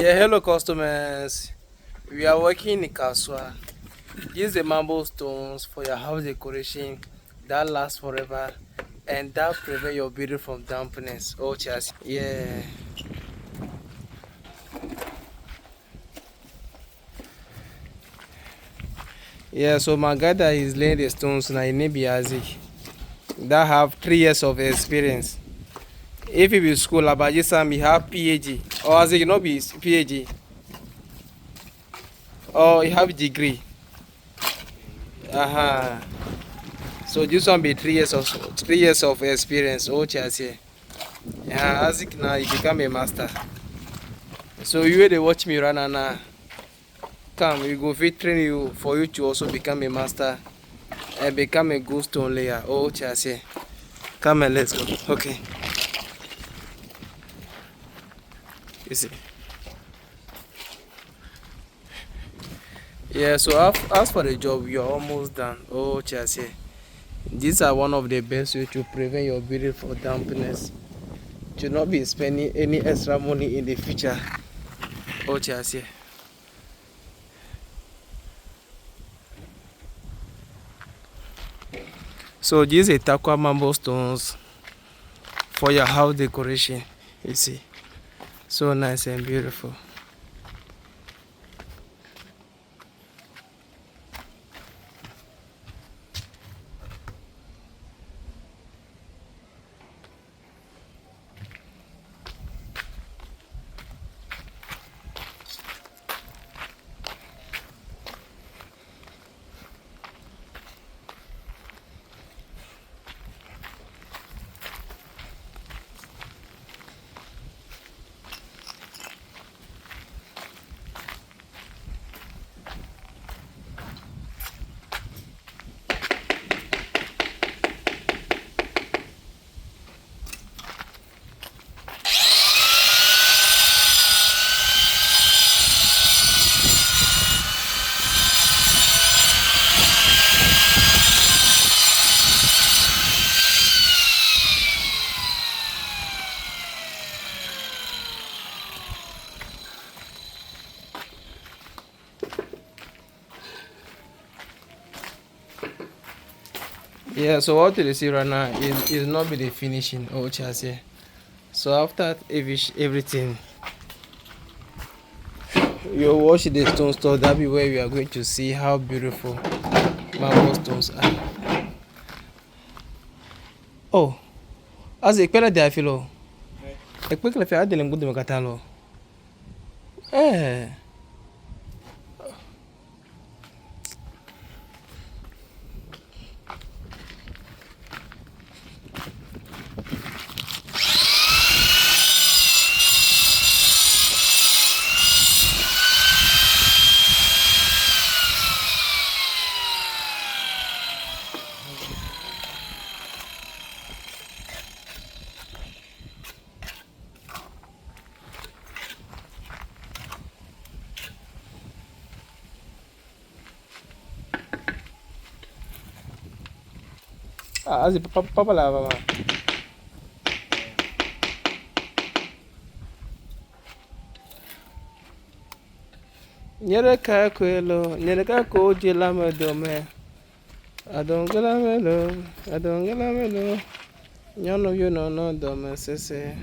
Yeah, hello customers. We are working in kasoa. Use the marble stones for your house decoration that lasts forever and that prevent your building from dampness. Oh, cheers. Yeah. Yeah, so my guy that is laying the stones now in Nibiazi that have 3 years of experience. If you be school about this time, you have PhD. Or as it not be PhD. Or you have degree. Uh-huh. So this one be 3 years of experience. Oh, cheers. Yeah, as it now you become a master. So you they watch me run and come, we go fit train you for you to also become a master and become a good stone layer. Oh, chassis. Come and let's go. Okay. You see. Yeah, so as for the job, you're almost done. Oh, chassis. These are one of the best ways to prevent your building for dampness. To not be spending any extra money in the future. Oh, chassis. So these are aqua marble stones for your house decoration. You see, so nice and beautiful. Yeah, so what you see right now is not be the finishing or chassis. So after everything, you wash the stone store. That be where we are going to see how beautiful marble stones are. Oh, as a pela de afilo. A quick left out the good macatalo. Eh. As a papa lava. Nyereka kwelo, nyereka ko jela me dome. I don't get a melo. None of you know no dome, sese.